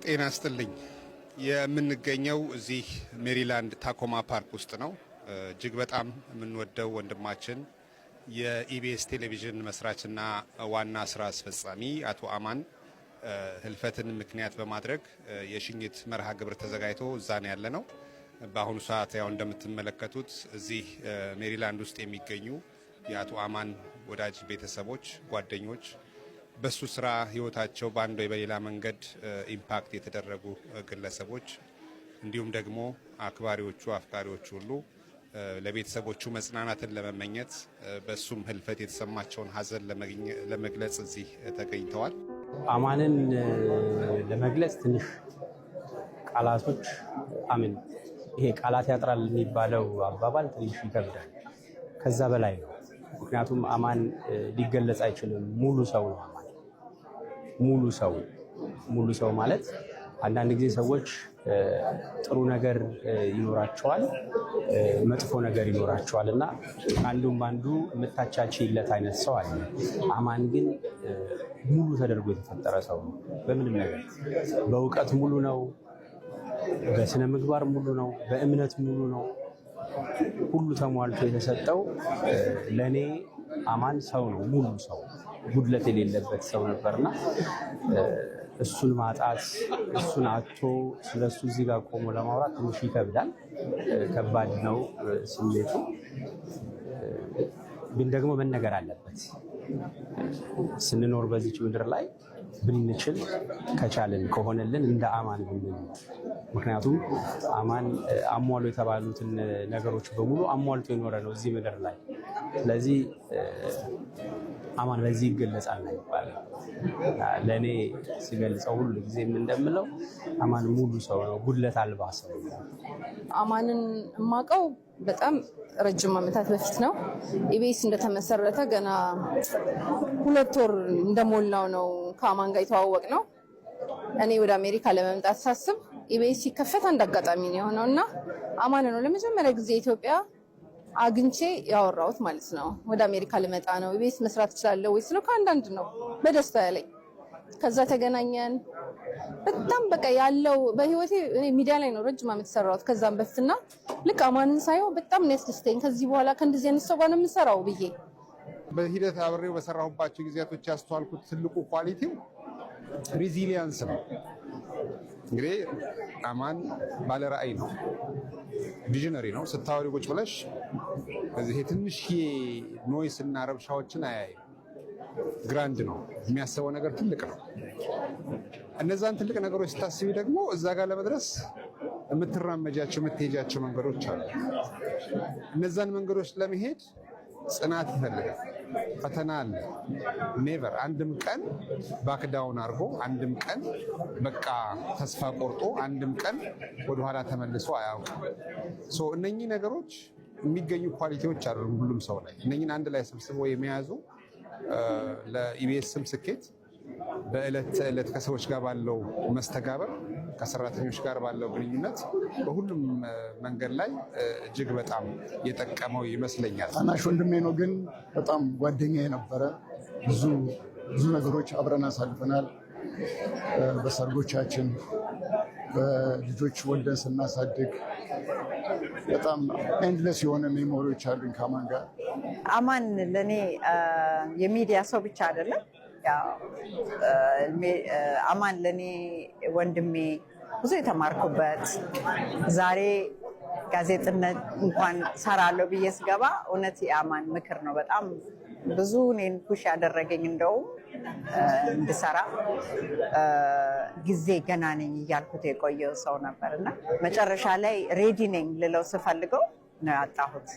ጤና ይስጥልኝ። የምንገኘው እዚህ ሜሪላንድ ታኮማ ፓርክ ውስጥ ነው። እጅግ በጣም የምንወደው ወንድማችን የኢቢኤስ ቴሌቪዥን መስራችና ዋና ስራ አስፈጻሚ አቶ አማን ህልፈትን ምክንያት በማድረግ የሽኝት መርሃ ግብር ተዘጋጅቶ እዛ ነው ያለነው። በአሁኑ ሰዓት ያው እንደምትመለከቱት እዚህ ሜሪላንድ ውስጥ የሚገኙ የአቶ አማን ወዳጅ ቤተሰቦች፣ ጓደኞች በሱ ስራ ህይወታቸው በአንድ ወይ በሌላ መንገድ ኢምፓክት የተደረጉ ግለሰቦች እንዲሁም ደግሞ አክባሪዎቹ፣ አፍቃሪዎቹ ሁሉ ለቤተሰቦቹ መጽናናትን ለመመኘት በሱም ህልፈት የተሰማቸውን ሀዘን ለመግለጽ እዚህ ተገኝተዋል። አማንን ለመግለጽ ትንሽ ቃላቶች ይሄ ቃላት ያጥራል የሚባለው አባባል ትንሽ ይከብዳል። ከዛ በላይ ነው። ምክንያቱም አማን ሊገለጽ አይችልም። ሙሉ ሰው ነው። አማን ሙሉ ሰው ማለት አንዳንድ ጊዜ ሰዎች ጥሩ ነገር ይኖራቸዋል፣ መጥፎ ነገር ይኖራቸዋል እና አንዱም አንዱ የምታቻችለት አይነት ሰው አለ። አማን ግን ሙሉ ተደርጎ የተፈጠረ ሰው ነው። በምንም ነገር በእውቀት ሙሉ ነው፣ በስነ ምግባር ሙሉ ነው፣ በእምነት ሙሉ ነው። ሁሉ ተሟልቶ የተሰጠው ለኔ አማን ሰው ነው። ሙሉ ሰው፣ ጉድለት የሌለበት ሰው ነበርና እሱን ማጣት፣ እሱን አጥቶ ስለሱ እዚህ ጋር ቆሞ ለማውራት ትንሽ ይከብዳል። ከባድ ነው ስሜቱ፣ ግን ደግሞ መነገር አለበት። ስንኖር በዚች ምድር ላይ ብንችል ከቻልን ከሆነልን እንደ አማን ብንኖር። ምክንያቱም አማን አሟሉ የተባሉትን ነገሮች በሙሉ አሟልቶ የኖረ ነው እዚህ ምድር ላይ። ስለዚህ አማን በዚህ ይገለጻል ይባላል። ለእኔ ሲገልጸው ሁሉ ጊዜ እንደምለው አማን ሙሉ ሰው ነው፣ ጉድለት አልባ ሰው ነው። አማንን የማውቀው በጣም ረጅም ዓመታት በፊት ነው። ኢቢኤስ እንደተመሰረተ ገና 2 ወር እንደሞላው ነው ከአማን ጋር የተዋወቅ ነው። እኔ ወደ አሜሪካ ለመምጣት ሳስብ ኢቢኤስ ሲከፈት አንድ አጋጣሚ ነው የሆነው እና አማን ነው ለመጀመሪያ ጊዜ ኢትዮጵያ አግኝቼ ያወራሁት ማለት ነው። ወደ አሜሪካ ልመጣ ነው፣ ኢቢኤስ መስራት እችላለሁ ወይ ስለው ከአንዳንድ ነው በደስታ ያለኝ። ከዛ ተገናኘን። በጣም በቃ ያለው በህይወቴ እኔ ሚዲያ ላይ ነው ረጅም ዓመት ሰራሁት ከዛም በፊትና ልክ አማንን ሳየው በጣም ነው ያስደስተኝ። ከዚህ በኋላ ከእንደዚህ አይነት ሰው ጋር ነው የምሰራው ብዬ በሂደት አብሬው በሰራሁባቸው ጊዜያቶች ያስተዋልኩት ትልቁ ኳሊቲው ሪዚሊያንስ ነው። እንግዲህ አማን ባለ ራዕይ ነው፣ ቪዥነሪ ነው። ስታወሪ ቁጭ ብለሽ በዚህ ትንሽ ኖይስ እና ረብሻዎችን አያይም። ግራንድ ነው፣ የሚያስበው ነገር ትልቅ ነው። እነዛን ትልቅ ነገሮች ስታስቢ ደግሞ እዛ ጋር ለመድረስ የምትራመጃቸው የምትሄጃቸው መንገዶች አሉ። እነዛን መንገዶች ለመሄድ ጽናት ይፈልጋል፣ ፈተና አለ። ኔቨር አንድም ቀን ባክዳውን አድርጎ አንድም ቀን በቃ ተስፋ ቆርጦ አንድም ቀን ወደኋላ ተመልሶ አያውቅም። እነኚህ ነገሮች የሚገኙ ኳሊቲዎች አሉ ሁሉም ሰው ላይ። እነኚህን አንድ ላይ ሰብስቦ የመያዙ ለኢቢኤስም ስኬት በዕለት ተዕለት ከሰዎች ጋር ባለው መስተጋበር፣ ከሰራተኞች ጋር ባለው ግንኙነት በሁሉም መንገድ ላይ እጅግ በጣም የጠቀመው ይመስለኛል። ታናሽ ወንድሜ ነው፣ ግን በጣም ጓደኛ የነበረ ብዙ ነገሮች አብረን አሳልፈናል። በሰርጎቻችን፣ በልጆች ወልደን ስናሳድግ በጣም ኤንድለስ የሆነ ሜሞሪዎች አሉኝ ከአማን ጋር። አማን ለእኔ የሚዲያ ሰው ብቻ አይደለም። አማን ለእኔ ወንድሜ፣ ብዙ የተማርኩበት፣ ዛሬ ጋዜጥነት እንኳን ሰራለሁ ብዬ ስገባ እውነት የአማን ምክር ነው በጣም ብዙ እኔን ፑሽ ያደረገኝ። እንደውም እንድሰራ ጊዜ ገና ነኝ እያልኩት የቆየው ሰው ነበር እና መጨረሻ ላይ ሬዲ ነኝ ልለው ስፈልገው ነው ያጣሁት።